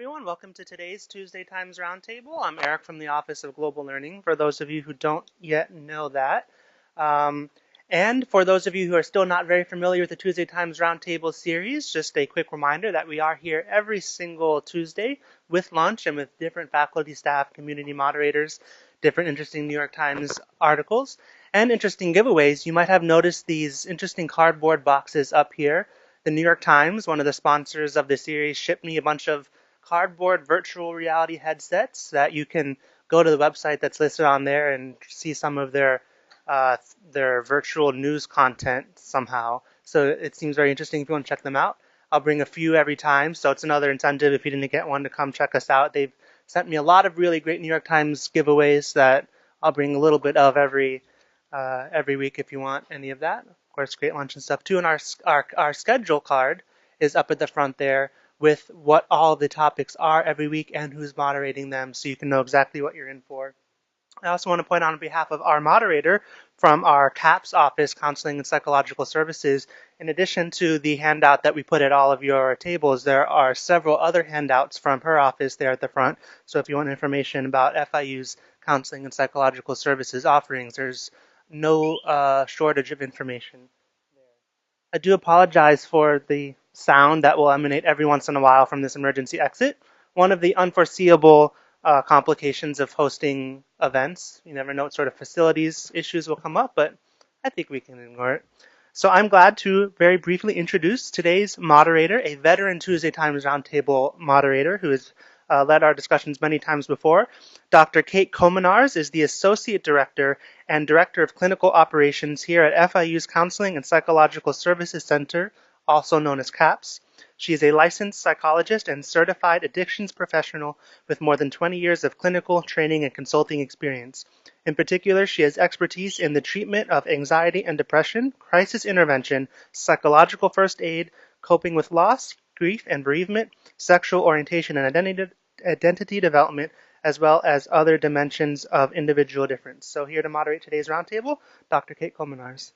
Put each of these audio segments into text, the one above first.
everyone. Welcome to today's Tuesday Times Roundtable. I'm Eric from the Office of Global Learning, for those of you who don't yet know that. And for those of you who are still not very familiar with the Tuesday Times Roundtable series, just a quick reminder that we are here every single Tuesday with lunch and with different faculty, staff, community moderators, different interesting New York Times articles, and interesting giveaways. You might have noticed these interesting cardboard boxes up here. The New York Times, one of the sponsors of the series, shipped me a bunch of cardboard virtual reality headsets that you can go to the website that's listed on there and see some of their virtual news content somehow. So it seems very interesting if you want to check them out. I'll bring a few every time, so it's another incentive if you didn't get one to come check us out. They've sent me a lot of really great New York Times giveaways that I'll bring a little bit of every week if you want any of that. Of course, great lunch and stuff too. And our schedule card is up at the front there with what all the topics are every week and who's moderating them, so you can know exactly what you're in for. I also want to point out on behalf of our moderator from our CAPS office, Counseling and Psychological Services, in addition to the handout that we put at all of your tables, there are several other handouts from her office there at the front. So if you want information about FIU's Counseling and Psychological Services offerings, there's no shortage of information there. I do apologize for the sound that will emanate every once in a while from this emergency exit. One of the unforeseeable complications of hosting events. You never know what sort of facilities issues will come up, but I think we can ignore it. So I'm glad to very briefly introduce today's moderator, a veteran Tuesday Times Roundtable moderator who has led our discussions many times before. Dr. Kate Kominars is the Associate Director and Director of Clinical Operations here at FIU's Counseling and Psychological Services Center, also known as CAPS. She is a licensed psychologist and certified addictions professional with more than 20 years of clinical training and consulting experience. In particular, she has expertise in the treatment of anxiety and depression, crisis intervention, psychological first aid, coping with loss, grief and bereavement, sexual orientation and identity development, as well as other dimensions of individual difference. So here to moderate today's roundtable, Dr. Kate Kominars.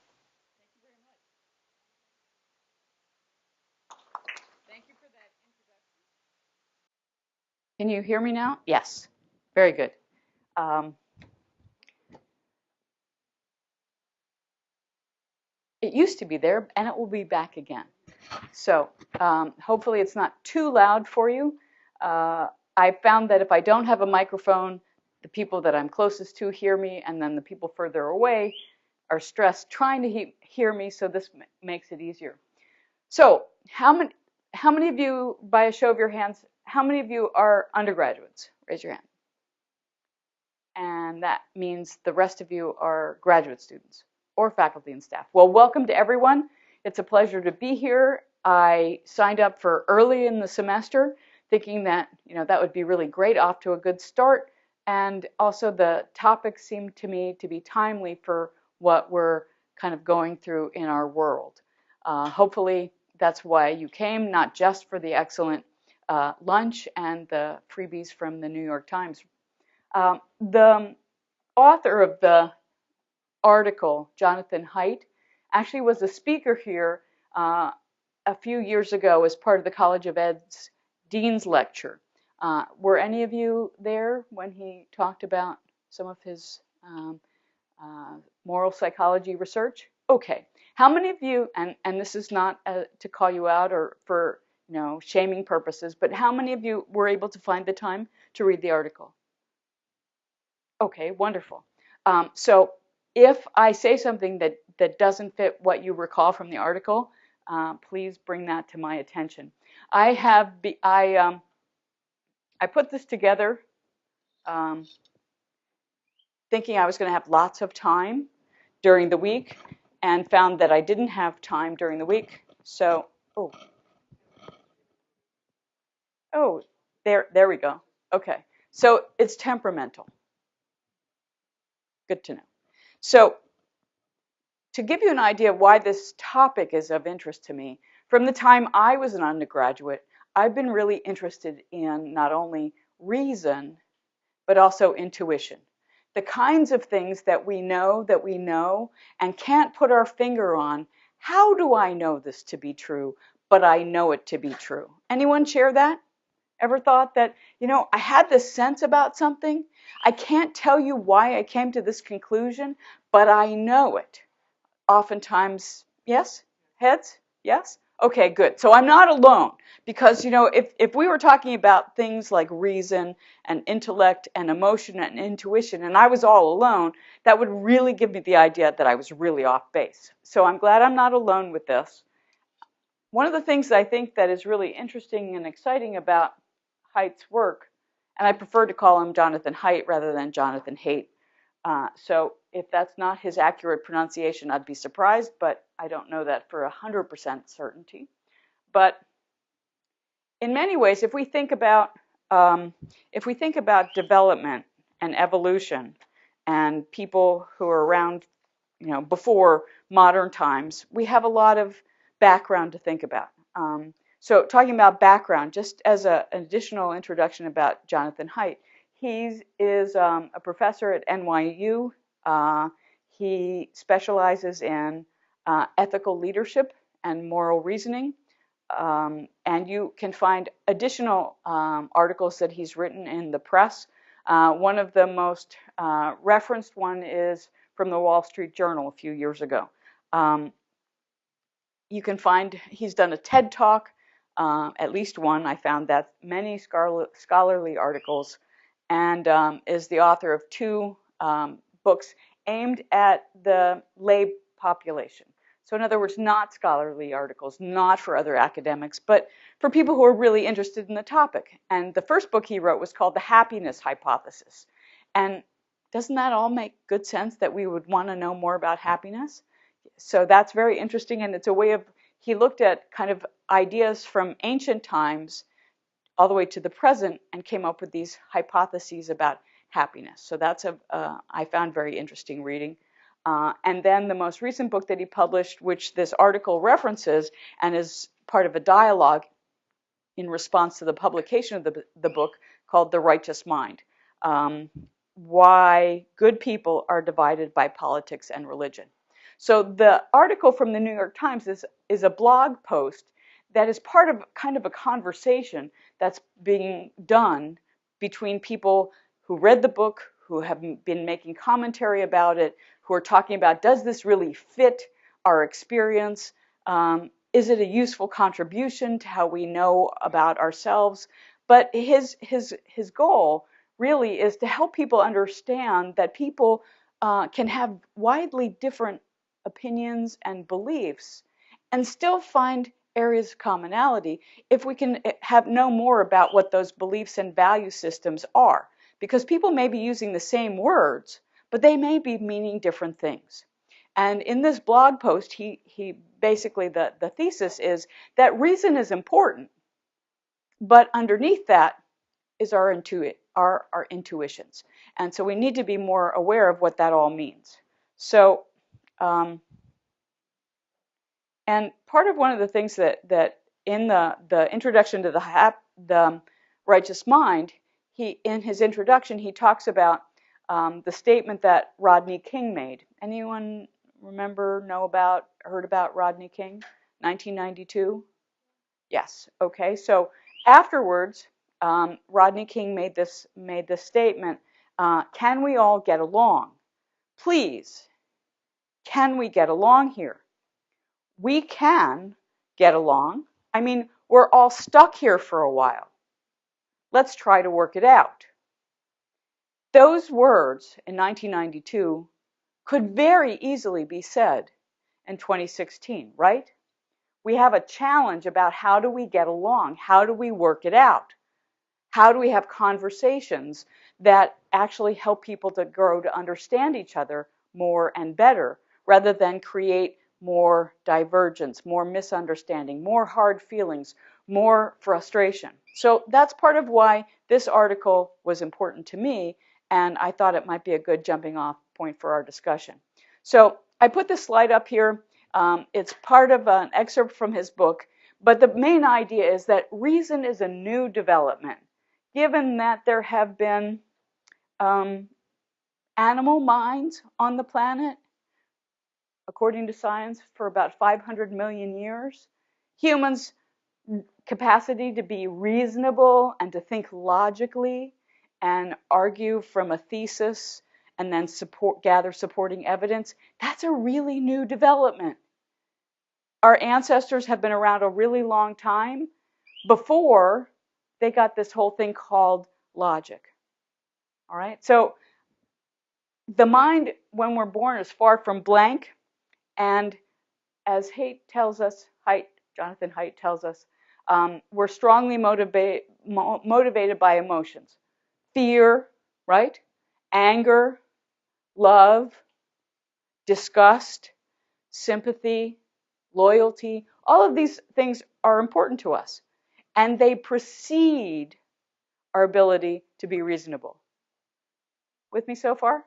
Can you hear me now? Yes. Very good. It used to be there, and it will be back again. So hopefully it's not too loud for you. I found that if I don't have a microphone, the people that I'm closest to hear me, and then the people further away are stressed trying to hear me, so this makes it easier. So how many of you, by a show of your hands, how many of you are undergraduates? Raise your hand. And that means the rest of you are graduate students or faculty and staff. Well, welcome to everyone. It's a pleasure to be here. I signed up for early in the semester thinking that, that would be really great, off to a good start. And also the topics seemed to me to be timely for what we're kind of going through in our world. Hopefully that's why you came, not just for the excellent lunch and the freebies from the New York Times. The author of the article, Jonathan Haidt, actually was a speaker here a few years ago as part of the College of Ed's Dean's Lecture. Were any of you there when he talked about some of his moral psychology research? Okay. How many of you, and this is not to call you out or for shaming purposes, but how many of you were able to find the time to read the article? Okay, wonderful. So if I say something that doesn't fit what you recall from the article, please bring that to my attention. I put this together thinking I was going to have lots of time during the week, and found that I didn't have time during the week. So, there we go. Okay, so it's temperamental. Good to know. So, to give you an idea of why this topic is of interest to me, from the time I was an undergraduate, I've been really interested in not only reason, but also intuition. The kinds of things that we know and can't put our finger on. How do I know this to be true, but I know it to be true? Anyone share that? Ever thought that, I had this sense about something. I can't tell you why I came to this conclusion, but I know it. Oftentimes, yes? Heads? Yes? Okay, good. So I'm not alone, because, if we were talking about things like reason and intellect and emotion and intuition, and I was all alone, that would really give me the idea that I was really off base. So I'm glad I'm not alone with this. One of the things that I think that is really interesting and exciting about Haidt's work, and I prefer to call him Jonathan Haidt rather than Jonathan Haidt. So if that's not his accurate pronunciation, I'd be surprised, but I don't know that for 100% certainty. But in many ways, if we think about development and evolution and people who are around, before modern times, we have a lot of background to think about. So talking about background, just as an additional introduction about Jonathan Haidt, he is a professor at NYU. He specializes in ethical leadership and moral reasoning. And you can find additional articles that he's written in the press. One of the most referenced one is from the Wall Street Journal a few years ago. You can find he's done a TED Talk, at least one. I found that many scholarly articles, and is the author of 2 books aimed at the lay population. So in other words, not scholarly articles, not for other academics, but for people who are really interested in the topic. And the first book he wrote was called The Happiness Hypothesis. And doesn't that all make good sense, that we would want to know more about happiness? So that's very interesting, and it's a way of, he looked at kind of ideas from ancient times all the way to the present and came up with these hypotheses about happiness. So that's I found very interesting reading. And then the most recent book that he published, which this article references and is part of a dialogue in response to the publication of the book, called The Righteous Mind. Why good people are divided by politics and religion. So the article from the New York Times is a blog post that is part of kind of a conversation that's being done between people who read the book, who have been making commentary about it, who are talking about, does this really fit our experience? Is it a useful contribution to how we know about ourselves? But his goal really is to help people understand that people can have widely different opinions and beliefs and still find areas of commonality if we can know more about what those beliefs and value systems are. Because people may be using the same words, but they may be meaning different things. And in this blog post, he basically, the thesis is that reason is important, but underneath that is our intuitions. And so we need to be more aware of what that all means. So, and part of one of the things that in the introduction to the Righteous Mind, in his introduction, he talks about the statement that Rodney King made. Anyone heard about Rodney King, 1992? Yes. Okay. So afterwards, Rodney King made this statement: "Can we all get along? Please, can we get along here? We can get along. I mean, we're all stuck here for a while. Let's try to work it out." Those words in 1992 could very easily be said in 2016, right? We have a challenge about how do we get along? How do we work it out? How do we have conversations that actually help people to grow to understand each other more and better, rather than create more divergence, more misunderstanding, more hard feelings, more frustration? So that's part of why this article was important to me, and I thought it might be a good jumping off point for our discussion. So I put this slide up here. It's part of an excerpt from his book, but the main idea is that reason is a new development, given that there have been animal minds on the planet, according to science, for about 500 million years. Humans capacity to be reasonable and to think logically and argue from a thesis and then gather supporting evidence, that's a really new development. Our ancestors have been around a really long time before they got this whole thing called logic. All right, so the mind, when we're born, is far from blank, and as Jonathan Haidt tells us, we're strongly motivated by emotions. Fear, right? Anger, love, disgust, sympathy, loyalty. All of these things are important to us, and they precede our ability to be reasonable. With me so far?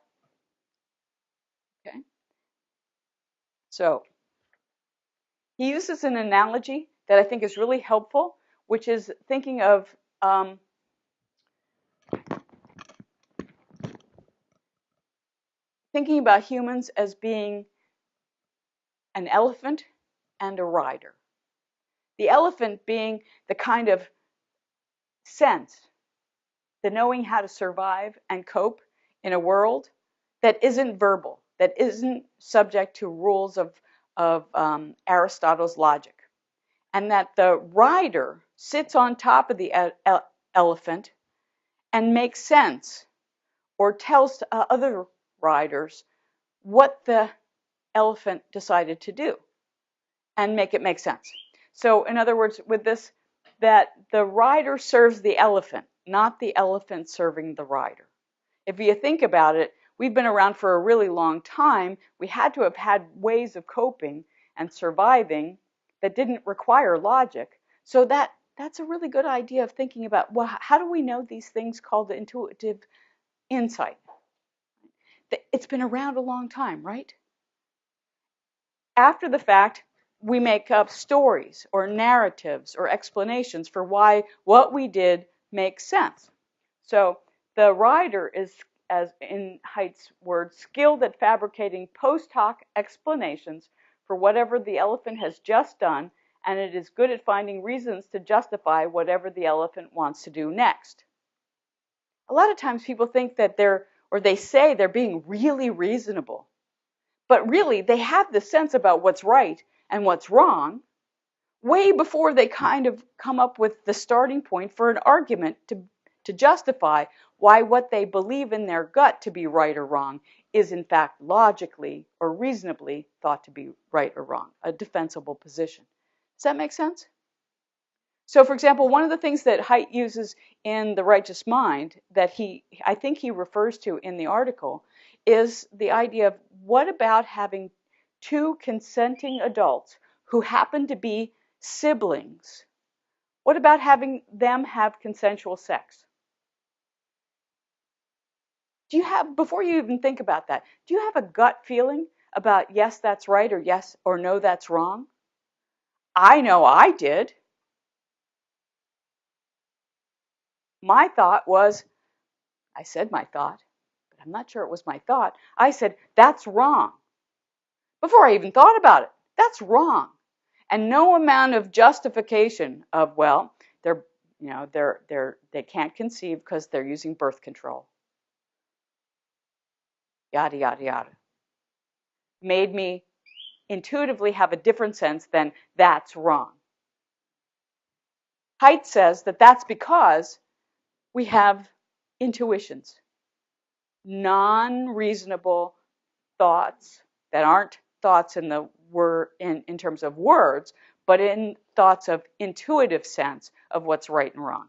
Okay. So he uses an analogy that I think is really helpful, which is thinking of thinking about humans as being an elephant and a rider. The elephant being the kind of sense, the knowing how to survive and cope in a world that isn't verbal, that isn't subject to rules of Aristotle's logic. And that the rider sits on top of the elephant and makes sense or tells other riders what the elephant decided to do and make it make sense. So in other words, with this, that the rider serves the elephant, not the elephant serving the rider. If you think about it, we've been around for a really long time. We had to have had ways of coping and surviving that didn't require logic. So that's a really good idea of thinking about, well, how do we know these things called intuitive insight? It's been around a long time, right? After the fact, we make up stories or narratives or explanations for why what we did makes sense. So the writer is, as in Haidt's words, skilled at fabricating post hoc explanations for whatever the elephant has just done, and it is good at finding reasons to justify whatever the elephant wants to do next. A lot of times people think that they say they're being really reasonable. But really, they have the sense about what's right and what's wrong way before they kind of come up with the starting point for an argument to justify why what they believe in their gut to be right or wrong is in fact logically or reasonably thought to be right or wrong, a defensible position. Does that make sense? So, for example, one of the things that Haidt uses in The Righteous Mind that I think he refers to in the article is the idea of what about having two consenting adults who happen to be siblings? What about having them have consensual sex? Before you even think about that, do you have a gut feeling about yes, that's right, or yes, or no, that's wrong? I know I did. My thought was, I said my thought, but I'm not sure it was my thought. I said, that's wrong. Before I even thought about it, that's wrong. And no amount of justification of, well, they can't conceive because they're using birth control. Yada, yada, yada. Made me intuitively have a different sense than that's wrong. Haidt says that that's because we have intuitions, non-reasonable thoughts that aren't thoughts in the word in terms of words, but in thoughts of intuitive sense of what's right and wrong.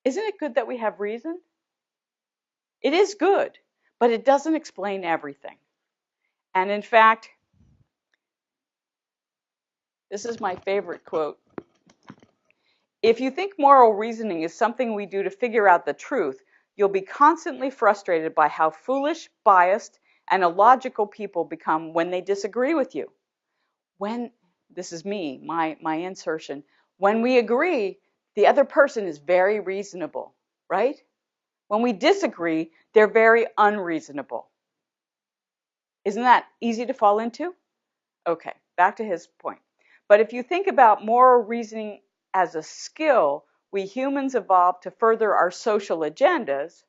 Isn't it good that we have reason? It is good, but it doesn't explain everything. And in fact, this is my favorite quote. If you think moral reasoning is something we do to figure out the truth, you'll be constantly frustrated by how foolish, biased, and illogical people become when they disagree with you. This is me, my insertion, when we agree, the other person is very reasonable, right? When we disagree, they're very unreasonable. Isn't that easy to fall into? Okay, back to his point. But if you think about moral reasoning as a skill, we humans evolved to further our social agendas,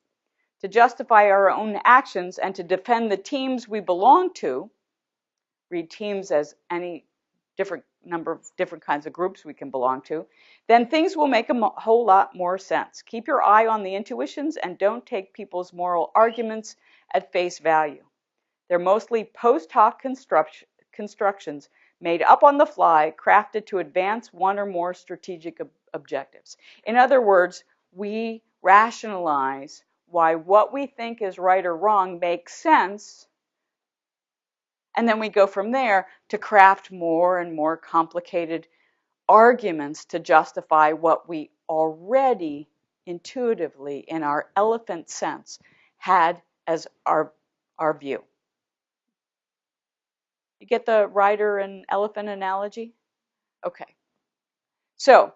to justify our own actions, and to defend the teams we belong to. Read teams as any different number of different kinds of groups we can belong to, then things will make a whole lot more sense. Keep your eye on the intuitions and don't take people's moral arguments at face value. They're mostly post hoc constructions made up on the fly, crafted to advance one or more strategic objectives. In other words, we rationalize why what we think is right or wrong makes sense, and then we go from there to craft more and more complicated arguments to justify what we already intuitively, in our elephant sense, had as our view. You get the rider and elephant analogy? Okay. So,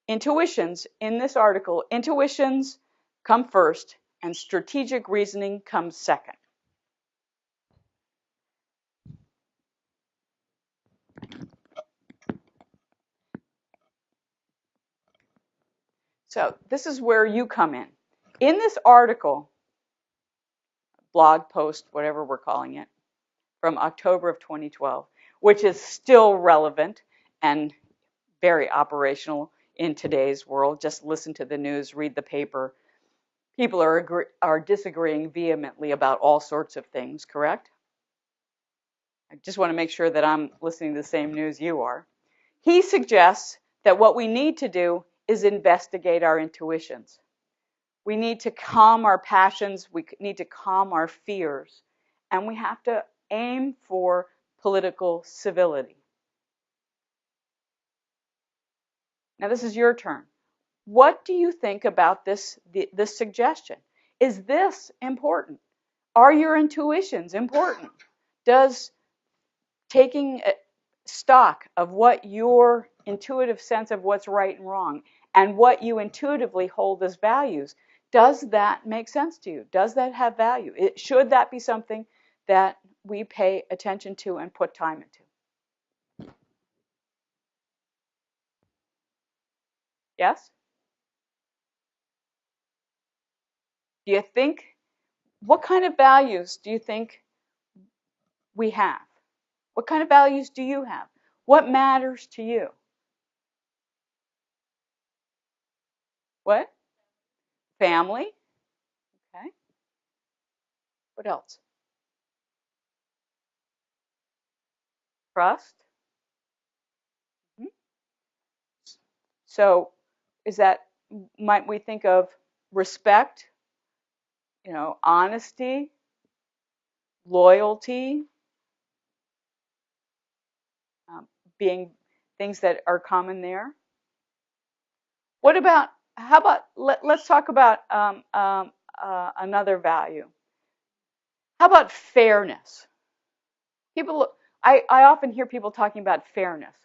intuitions in this article, intuitions come first and strategic reasoning comes second. So, this is where you come in. In this article, blog post, whatever we're calling it, from October of 2012, which is still relevant and very operational in today's world. Just listen to the news, read the paper. People are disagreeing vehemently about all sorts of things, correct? I just want to make sure that I'm listening to the same news you are. He suggests that what we need to do is investigate our intuitions. We need to calm our passions. We need to calm our fears. And we have to aim for political civility. Now, this is your turn. What do you think about this suggestion? Is this important? Are your intuitions important? Does taking stock of what your intuitive sense of what's right and wrong and what you intuitively hold as values, does that make sense to you? Does that have value? Should that be something that we pay attention to and put time into? Yes? Do you think, what kind of values do you think we have? What kind of values do you have? What matters to you? What? Family. Okay. What else? Trust. Mm-hmm. So, might we think of respect, honesty, loyalty, being things that are common there? How about, let's talk about another value. How about fairness? I often hear people talking about fairness.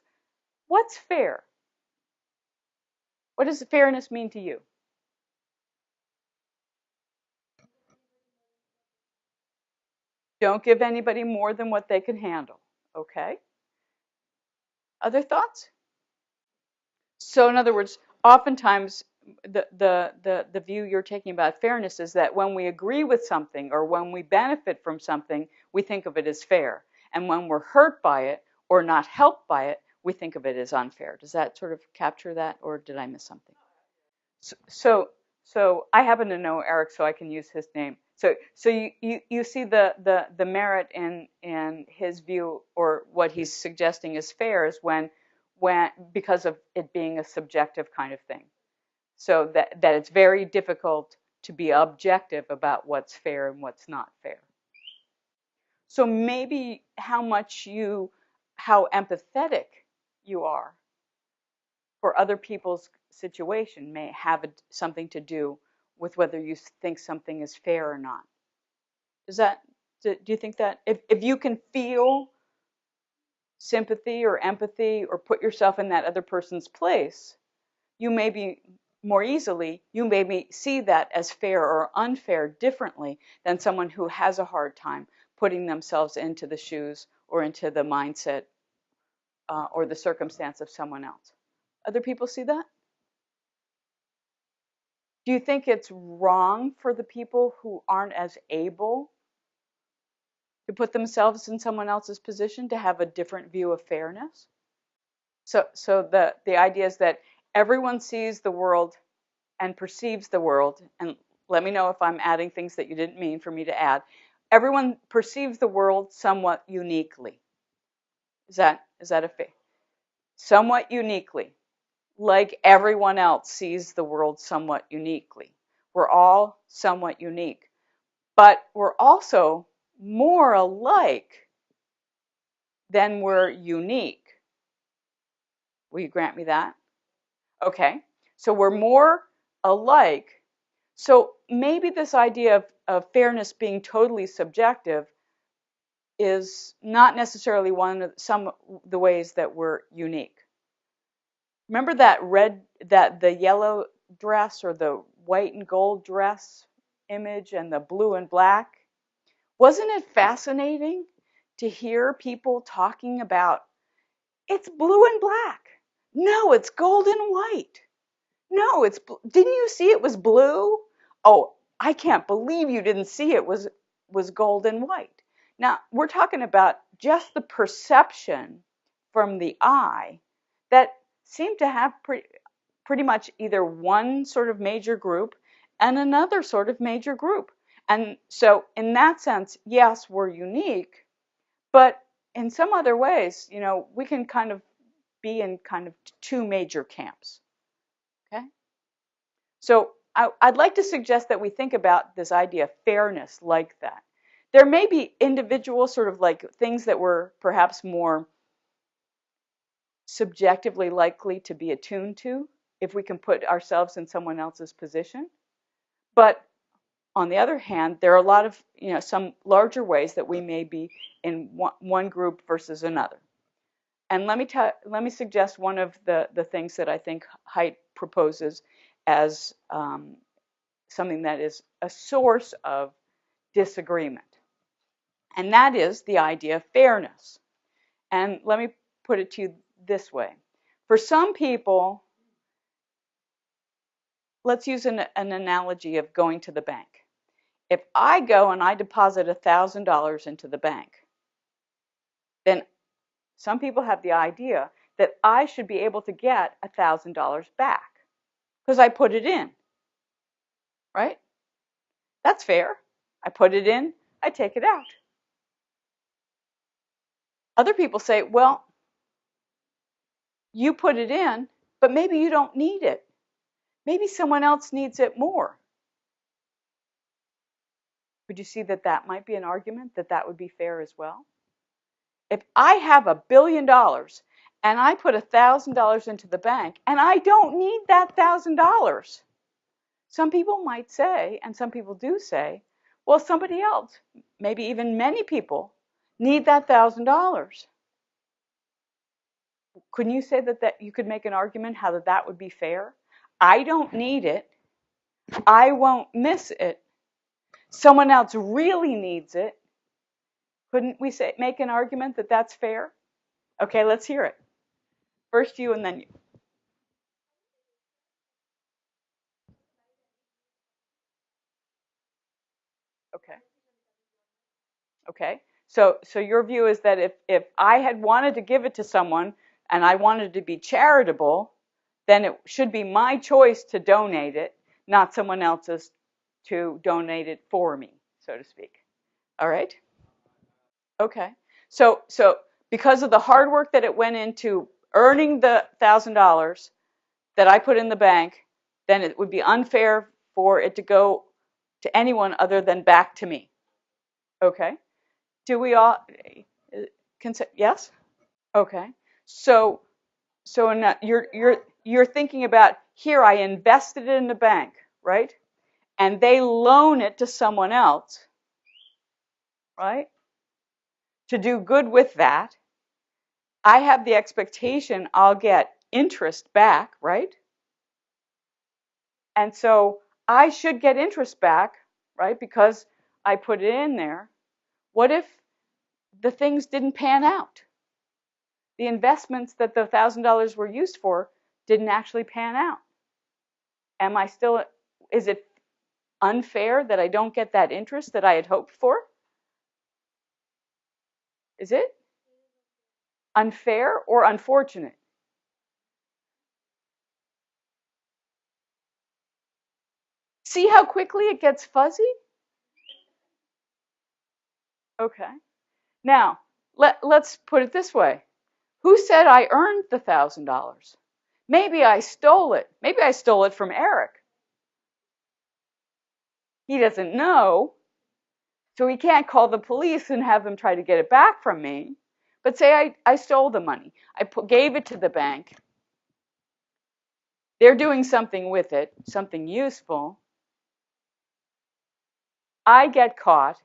What's fair? What does fairness mean to you? Don't give anybody more than what they can handle. Okay. Other thoughts? So in other words, oftentimes the view you're taking about fairness is that when we agree with something or when we benefit from something, we think of it as fair. And when we're hurt by it or not helped by it, we think of it as unfair. Does that sort of capture that, or did I miss something? So I happen to know Eric, so I can use his name. So you see the merit in his view, or what he's suggesting is fair, is when because of it being a subjective kind of thing. So that it's very difficult to be objective about what's fair and what's not fair. So maybe how empathetic you are for other people's situation may have something to do with whether you think something is fair or not. Do you think that if you can feel sympathy or empathy or put yourself in that other person's place, you may see that as fair or unfair differently than someone who has a hard time putting themselves into the shoes or into the mindset or the circumstance of someone else. Other people see that? Do you think it's wrong for the people who aren't as able to put themselves in someone else's position to have a different view of fairness? So the idea is that everyone sees the world and perceives the world, and let me know if I'm adding things that you didn't mean for me to add. Everyone perceives the world somewhat uniquely. Is that a fair? Somewhat uniquely. Like everyone else sees the world somewhat uniquely. We're all somewhat unique. But we're also more alike than we're unique. Will you grant me that? Okay. So we're more alike. So maybe this idea of fairness being totally subjective is not necessarily one of the ways that we're unique. Remember the yellow dress or the white and gold dress image and the blue and black? Wasn't it fascinating to hear people talking about, it's blue and black. No, it's gold and white. No, didn't you see it was blue? Oh, I can't believe you didn't see it was gold and white. Now, we're talking about just the perception from the eye that seemed to have pretty much either one sort of major group and another sort of major group. And so in that sense, yes, we're unique, but in some other ways, we can kind of be in kind of two major camps. Okay? So I'd like to suggest that we think about this idea of fairness like that. There may be individual sort of like things that we're perhaps more subjectively likely to be attuned to if we can put ourselves in someone else's position. But on the other hand, there are a lot of, some larger ways that we may be in one group versus another. And let me suggest one of the things that I think Haidt proposes as something that is a source of disagreement. And that is the idea of fairness. And let me put it to you this way. For some people, let's use an analogy of going to the bank. If I go and I deposit $1,000 into the bank, then some people have the idea that I should be able to get $1,000 back because I put it in, right? That's fair. I put it in, I take it out. Other people say, well, you put it in, but maybe you don't need it. Maybe someone else needs it more. Would you see that that might be an argument that would be fair as well? If I have $1 billion and I put $1,000 into the bank and I don't need that $1,000, some people might say, and some people do say, well, somebody else, maybe even many people, need that $1,000. Couldn't you say that you could make an argument how that would be fair? I don't need it. I won't miss it. Someone else really needs it. Couldn't we make an argument that that's fair? Okay, let's hear it. First you and then you. Okay. Okay. So your view is that if I had wanted to give it to someone and I wanted to be charitable, then it should be my choice to donate it, not someone else's to donate it for me, so to speak. All right? Okay. So because of the hard work that it went into earning the $1,000 that I put in the bank, then it would be unfair for it to go to anyone other than back to me. Okay. Do we all consent? Yes? Okay. So you're thinking about, here I invested it in the bank, right? And they loan it to someone else, right? To do good with that. I have the expectation I'll get interest back, right? And so I should get interest back, right? Because I put it in there. What if the things didn't pan out? the investments that the $1,000 were used for didn't actually pan out. Is it unfair that I don't get that interest that I had hoped for? Is it unfair or unfortunate? See how quickly it gets fuzzy? Okay. Now, let's put it this way. Who said I earned the $1,000? Maybe I stole it. Maybe I stole it from Eric. He doesn't know, so he can't call the police and have them try to get it back from me. But say I stole the money. Gave it to the bank. They're doing something with it, something useful. I get caught.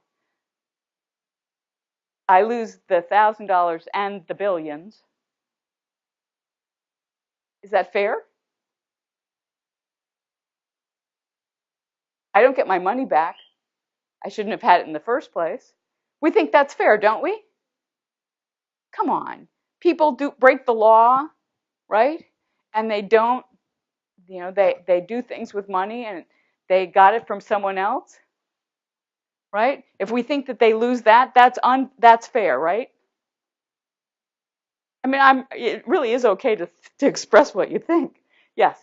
I lose the $1,000 and the billions. Is that fair? I don't get my money back. I shouldn't have had it in the first place. We think that's fair, don't we? Come on. People do break the law, right? And they don't, they do things with money and they got it from someone else, right? If we think that they lose that, that's fair, right? I mean, it really is okay to express what you think. Yes.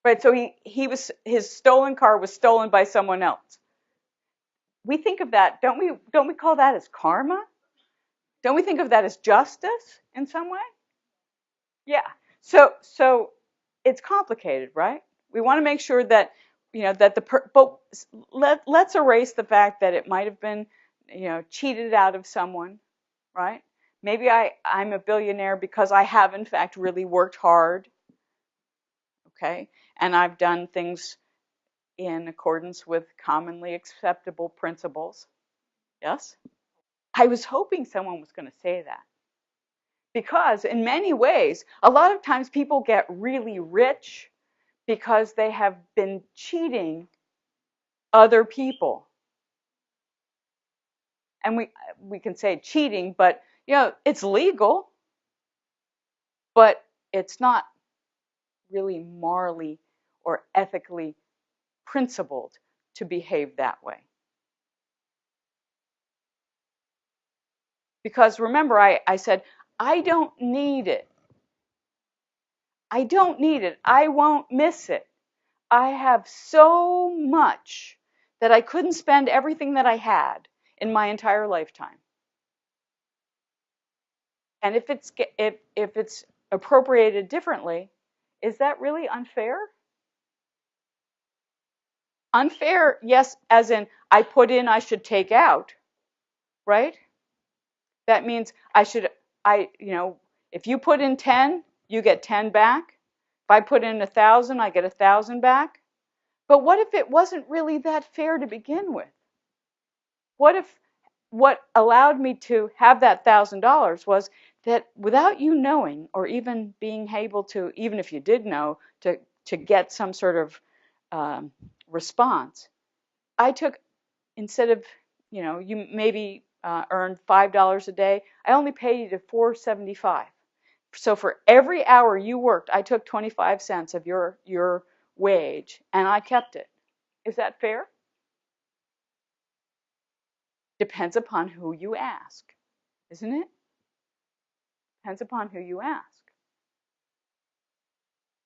Right, so his stolen car was stolen by someone else. We think of that, don't we call that as karma? Don't we think of that as justice in some way? Yeah. So it's complicated, right? We want to make sure that but let's erase the fact that it might have been cheated out of someone, right? Maybe I'm a billionaire because I have in fact really worked hard, okay? And I've done things in accordance with commonly acceptable principles. Yes? I was hoping someone was going to say that. Because in many ways, a lot of times people get really rich because they have been cheating other people. And we can say cheating, but it's legal, but it's not really morally or ethically principled to behave that way. Because remember, I said, I don't need it. I don't need it. I won't miss it. I have so much that I couldn't spend everything that I had in my entire lifetime. And if it's appropriated differently, is that really unfair? Unfair, yes, as in I put in, I should take out, right? That means if you put in 10, you get 10 back. If I put in 1,000, I get 1,000 back. But what if it wasn't really that fair to begin with? What if what allowed me to have that $1,000 was that without you knowing, or even being able to, even if you did know, to get some sort of response, I took, instead of, you maybe earned $5 a day, I only paid you to $4.75. So for every hour you worked, I took 25 cents of your wage, and I kept it. Is that fair? Depends upon who you ask, isn't it? Depends upon who you ask.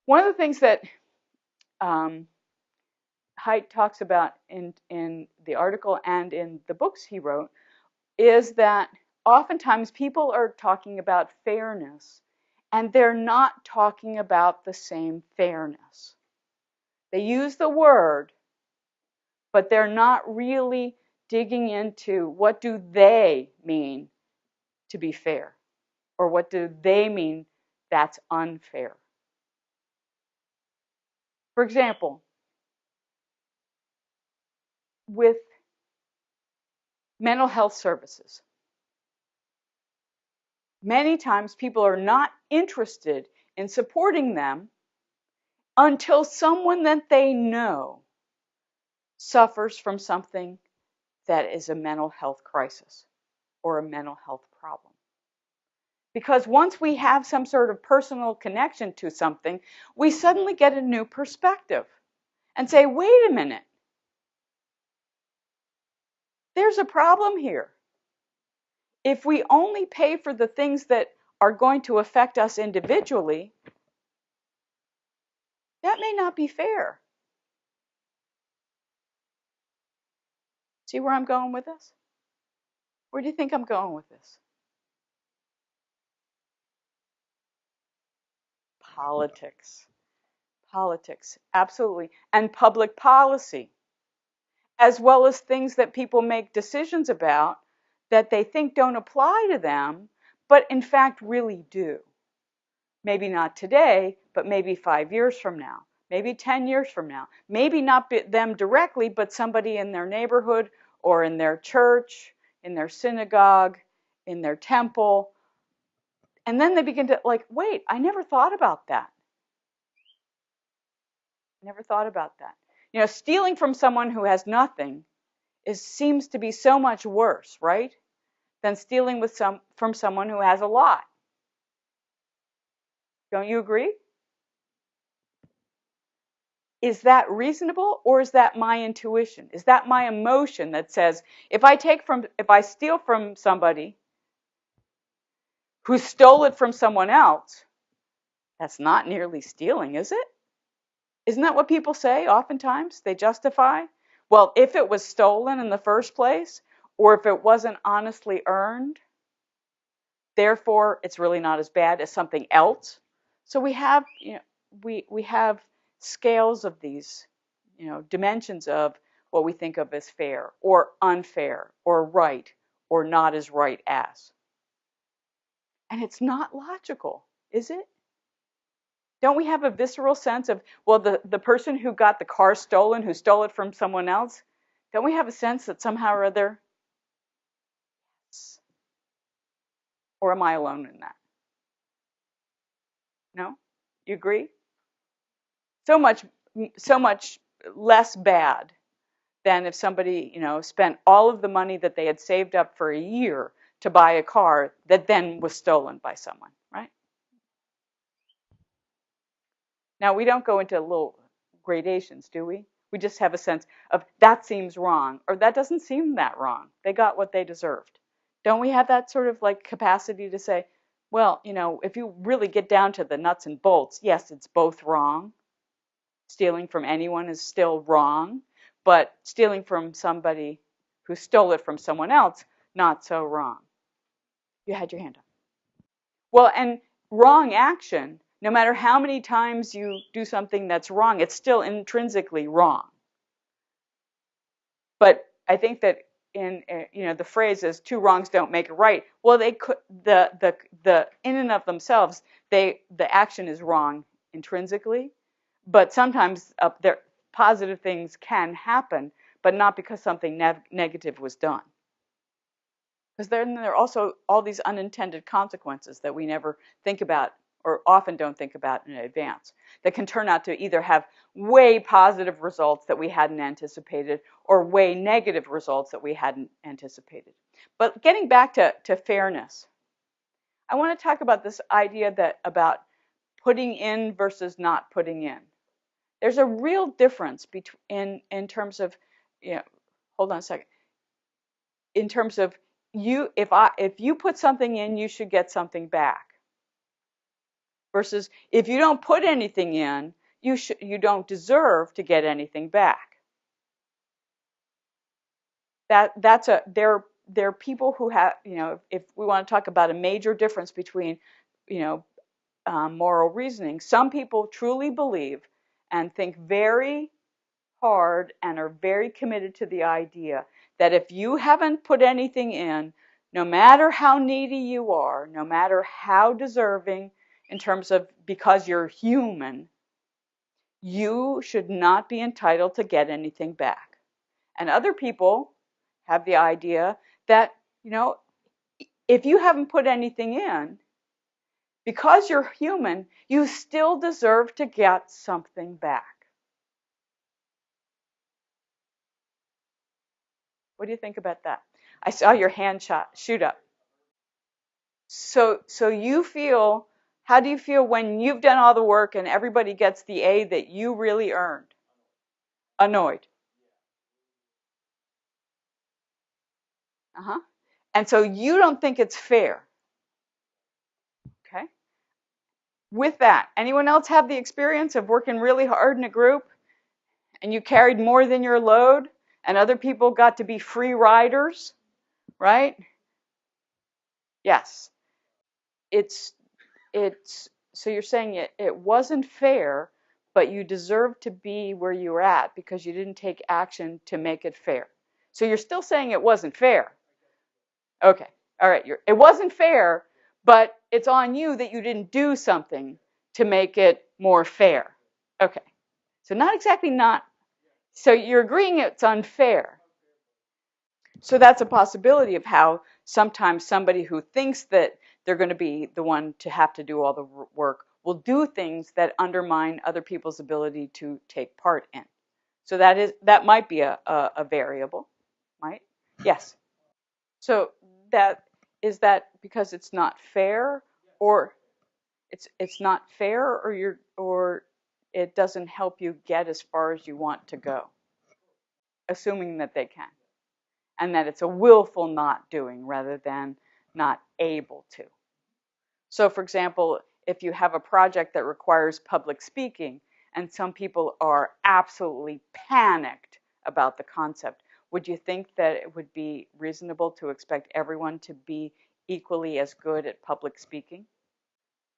One of the things that Haidt talks about in the article and in the books he wrote is that oftentimes people are talking about fairness, and they're not talking about the same fairness. They use the word, but they're not really digging into what do they mean to be fair, or what do they mean that's unfair. For example, with mental health services, many times people are not interested in supporting them until someone that they know suffers from something that is a mental health crisis or a mental health problem. Because once we have some sort of personal connection to something, we suddenly get a new perspective and say, wait a minute, there's a problem here. If we only pay for the things that are going to affect us individually, that may not be fair. See where I'm going with this? Where do you think I'm going with this? Politics. Politics, absolutely. And public policy, as well as things that people make decisions about that they think don't apply to them, but in fact really do. Maybe not today, but maybe 5 years from now, maybe 10 years from now. Maybe not them directly, but somebody in their neighborhood or in their church, in their synagogue, in their temple. And then they begin to like, wait, I never thought about that. Never thought about that. You know, stealing from someone who has nothing seems to be so much worse, right? Than stealing from someone who has a lot. Don't you agree? Is that reasonable, or is that my intuition? Is that my emotion that says, if I steal from somebody who stole it from someone else, that's not nearly stealing, is it? Isn't that what people say oftentimes? They justify, well, if it was stolen in the first place, or if it wasn't honestly earned, therefore it's really not as bad as something else. So we have, we have scales of these, dimensions of what we think of as fair or unfair or right or not as right as. And it's not logical, is it? Don't we have a visceral sense of, well, the person who got the car stolen, who stole it from someone else, don't we have a sense that somehow or other, or am I alone in that? No? You agree? So much less bad than if somebody, spent all of the money that they had saved up for a year to buy a car that then was stolen by someone, right? Now, we don't go into little gradations, do we? We just have a sense of that seems wrong, or that doesn't seem that wrong. They got what they deserved. Don't we have that sort of like capacity to say, well, if you really get down to the nuts and bolts, yes, it's both wrong. Stealing from anyone is still wrong, but stealing from somebody who stole it from someone else, not so wrong. You had your hand up. Well, and wrong action, no matter how many times you do something that's wrong, it's still intrinsically wrong. But I think that in the phrase is two wrongs don't make it right. Well, they could the in and of themselves, the action is wrong intrinsically, but sometimes there positive things can happen, but not because something negative was done. Because then there are also all these unintended consequences that we never think about or often don't think about in advance that can turn out to either have way positive results that we hadn't anticipated or way negative results that we hadn't anticipated. But getting back to fairness, I want to talk about this idea about putting in versus not putting in. There's a real difference in terms of, hold on a second. In terms of if you put something in, you should get something back. Versus if you don't put anything in, you don't deserve to get anything back. There are people who have, if we want to talk about a major difference between, moral reasoning, some people truly believe and think very hard and are very committed to the idea that if you haven't put anything in, no matter how needy you are, no matter how deserving in terms of because you're human, you should not be entitled to get anything back. And other people have the idea that, if you haven't put anything in, because you're human, you still deserve to get something back. What do you think about that? I saw your hand shoot up. So you feel, how do you feel when you've done all the work and everybody gets the A that you really earned? Annoyed. Uh-huh. And so you don't think it's fair. Okay. With that, anyone else have the experience of working really hard in a group and you carried more than your load and other people got to be free riders, right? Yes. It's so you're saying it wasn't fair, but you deserve to be where you were at because you didn't take action to make it fair. So you're still saying it wasn't fair. Okay. All right. It wasn't fair, but it's on you that you didn't do something to make it more fair. Okay. So not exactly not. So you're agreeing it's unfair. So that's a possibility of how sometimes somebody who thinks that they're going to be the one to have to do all the work will do things that undermine other people's ability to take part in. So that might be a variable, right? Yes. So is that because it's not fair, or it's not fair, or it doesn't help you get as far as you want to go, assuming that they can, and that it's a willful not doing rather than not able to. So for example, if you have a project that requires public speaking and some people are absolutely panicked about the concept, would you think that it would be reasonable to expect everyone to be equally as good at public speaking?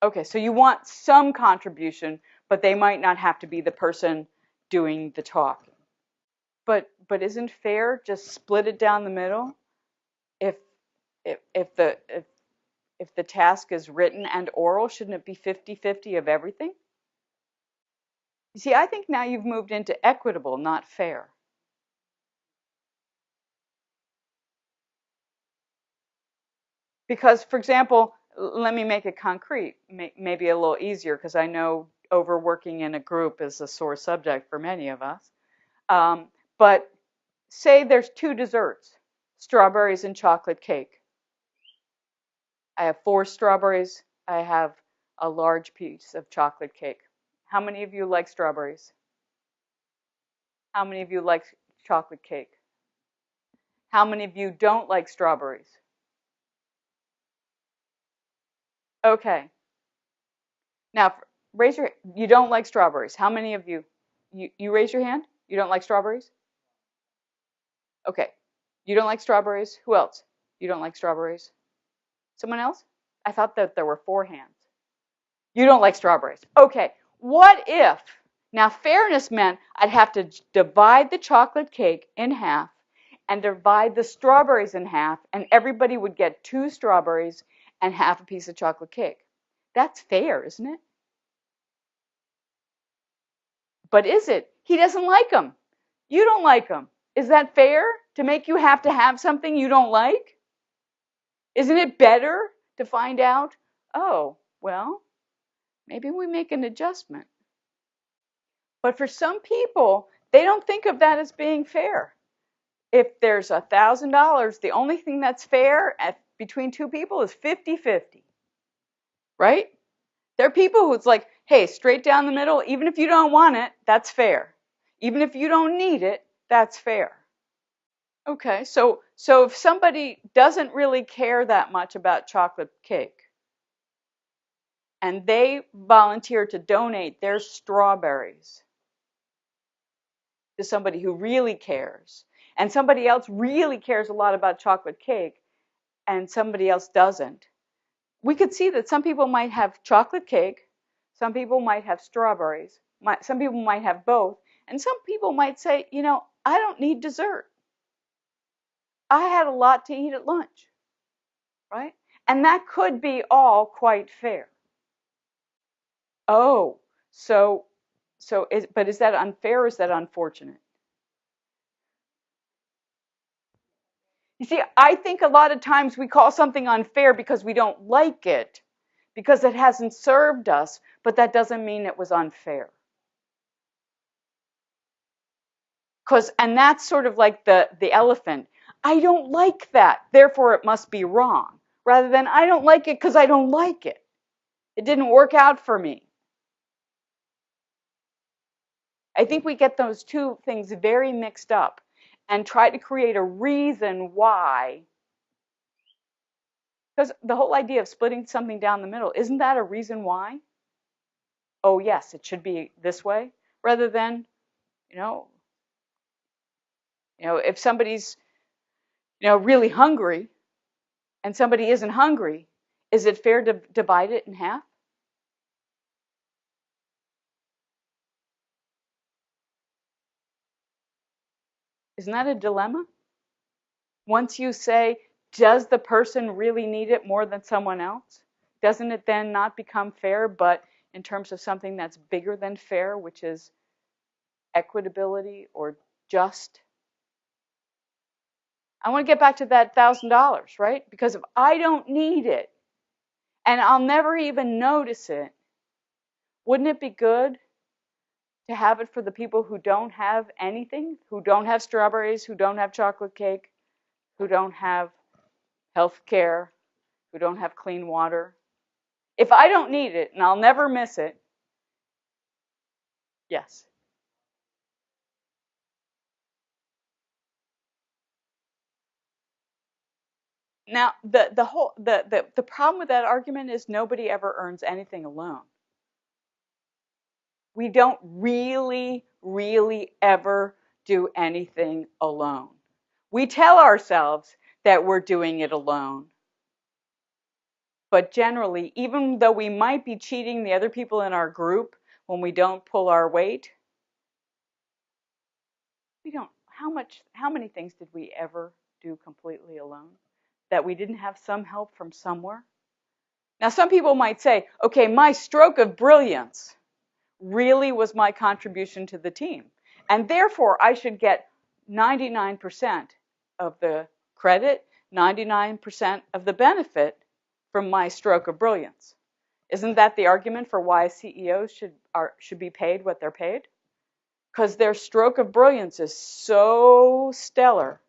Okay, so you want some contribution, but they might not have to be the person doing the talking. But isn't fair just split it down the middle? If if the task is written and oral, shouldn't it be 50-50 of everything? You see, I think now you've moved into equitable, not fair. Because, for example, let me make it concrete, maybe a little easier, because I know overworking in a group is a sore subject for many of us. But say there's 2 desserts, strawberries and chocolate cake. I have 4 strawberries. I have a large piece of chocolate cake. How many of you like strawberries? How many of you like chocolate cake? How many of you don't like strawberries? Okay. Now, raise your, you don't like strawberries. How many of you raise your hand? You don't like strawberries? Okay. You don't like strawberries? Who else? You don't like strawberries? Someone else? I thought that there were 4 hands. You don't like strawberries. Okay. What if, now fairness meant I'd have to divide the chocolate cake in half and divide the strawberries in half, and everybody would get 2 strawberries and half a piece of chocolate cake. That's fair, isn't it? But is it? He doesn't like them. You don't like them. Is that fair to make you have to have something you don't like? Isn't it better to find out, oh, well, maybe we make an adjustment? But for some people, they don't think of that as being fair. If there's $1,000, the only thing that's fair between 2 people is 50-50, right? There are people who it's like, hey, straight down the middle, even if you don't want it, that's fair. Even if you don't need it, that's fair. Okay, so if somebody doesn't really care that much about chocolate cake and they volunteer to donate their strawberries to somebody who really cares, and somebody else really cares a lot about chocolate cake and somebody else doesn't, we could see that some people might have chocolate cake, some people might have strawberries, some people might have both, and some people might say, you know, I don't need dessert. I had a lot to eat at lunch, right? And that could be all quite fair. Oh, but is that unfair or is that unfortunate? You see, I think a lot of times we call something unfair because we don't like it, because it hasn't served us, but that doesn't mean it was unfair. And that's sort of like the elephant. I don't like that, therefore it must be wrong, rather than I don't like it because I don't like it. It didn't work out for me. I think we get those two things very mixed up and try to create a reason why. Because the whole idea of splitting something down the middle, isn't that a reason why? Oh, yes, it should be this way, rather than, you know, if somebody's, really hungry and somebody isn't hungry, is it fair to divide it in half? Isn't that a dilemma? Once you say, does the person really need it more than someone else? Doesn't it then not become fair, but in terms of something that's bigger than fair, which is equitability or just? I want to get back to that $1,000, right? Because if I don't need it and I'll never even notice it, wouldn't it be good to have it for the people who don't have anything, who don't have strawberries, who don't have chocolate cake, who don't have health care, who don't have clean water? If I don't need it and I'll never miss it, yes. Now the problem with that argument is nobody ever earns anything alone. We don't really ever do anything alone. We tell ourselves that we're doing it alone. But generally, even though we might be cheating the other people in our group when we don't pull our weight, we don't. How many things did we ever do completely alone that we didn't have some help from somewhere? Now, some people might say, okay, my stroke of brilliance really was my contribution to the team, and therefore I should get 99% of the credit, 99% of the benefit from my stroke of brilliance. Isn't that the argument for why CEOs should be paid what they're paid? Because their stroke of brilliance is so stellar.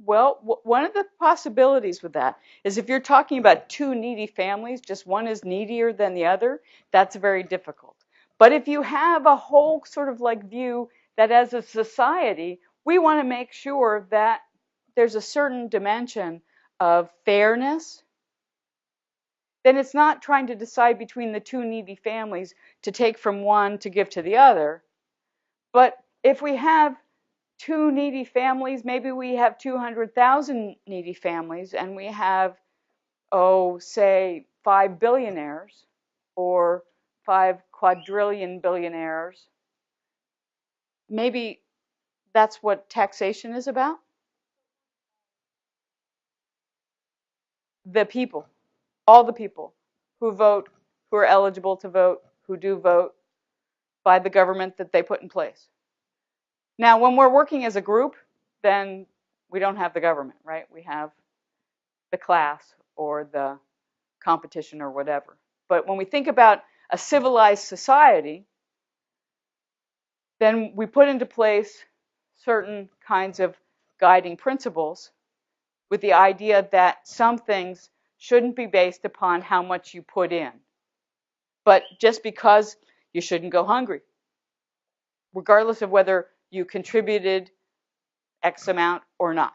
Well, one of the possibilities with that is if you're talking about two needy families, just one is needier than the other, that's very difficult. But if you have a whole sort of like view that as a society, we want to make sure that there's a certain dimension of fairness, then it's not trying to decide between the two needy families to take from one to give to the other. But if we have two needy families, maybe we have 200,000 needy families, and we have, say 5 billionaires or 5 quadrillion billionaires. Maybe that's what taxation is about. The people, all the people who vote, who are eligible to vote, who do vote by the government that they put in place. Now, when we're working as a group, then we don't have the government, right? We have the class or the competition or whatever. But when we think about a civilized society, then we put into place certain kinds of guiding principles with the idea that some things shouldn't be based upon how much you put in, but just because you shouldn't go hungry, regardless of whether you contributed X amount or not.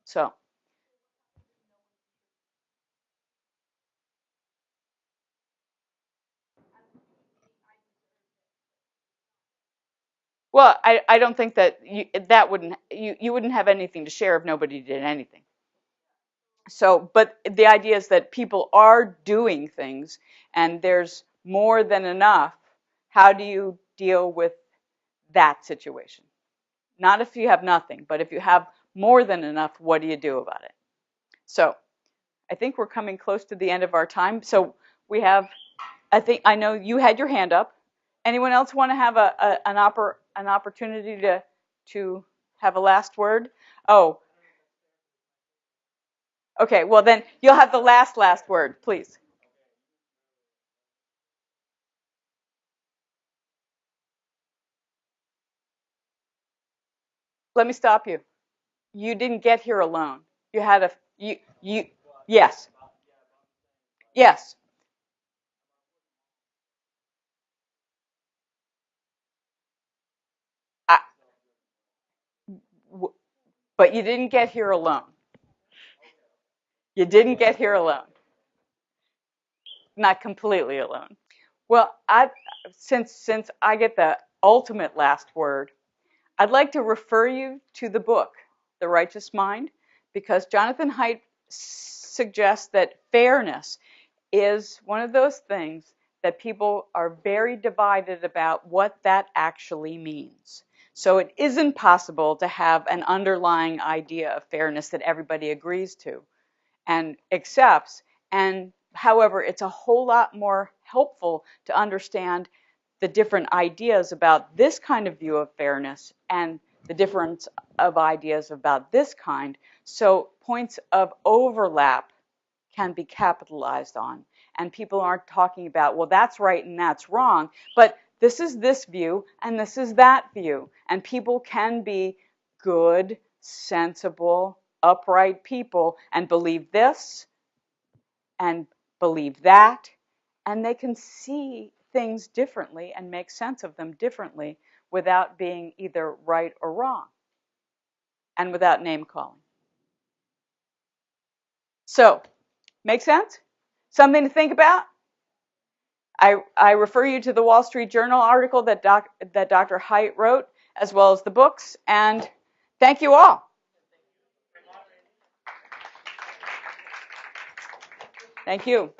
So. Well, I don't think that you wouldn't have anything to share if nobody did anything. So, but the idea is that people are doing things and there's more than enough. How do you deal with that situation? Not if you have nothing, but if you have more than enough, what do you do about it? So, I think we're coming close to the end of our time. So we have, I know you had your hand up. Anyone else want to have an opportunity to have a last word? Oh, okay. Well, then you'll have the last word, please. Let me stop you. You didn't get here alone. You had Yes. Yes. I, but you didn't get here alone. You didn't get here alone. Not completely alone. Well, since I get the ultimate last word, I'd like to refer you to the book, The Righteous Mind, because Jonathan Haidt suggests that fairness is one of those things that people are very divided about what that actually means. So it isn't possible to have an underlying idea of fairness that everybody agrees to and accepts. And however, it's a whole lot more helpful to understand the different ideas about this kind of view of fairness and the difference of ideas about this kind. So points of overlap can be capitalized on. And people aren't talking about, well, that's right and that's wrong, but this is this view and this is that view. And people can be good, sensible, upright people and believe this and believe that, and they can see things differently and make sense of them differently without being either right or wrong and without name calling. So, make sense? Something to think about? I refer you to the Wall Street Journal article that Dr. Haidt wrote, as well as the books, and thank you all. Thank you.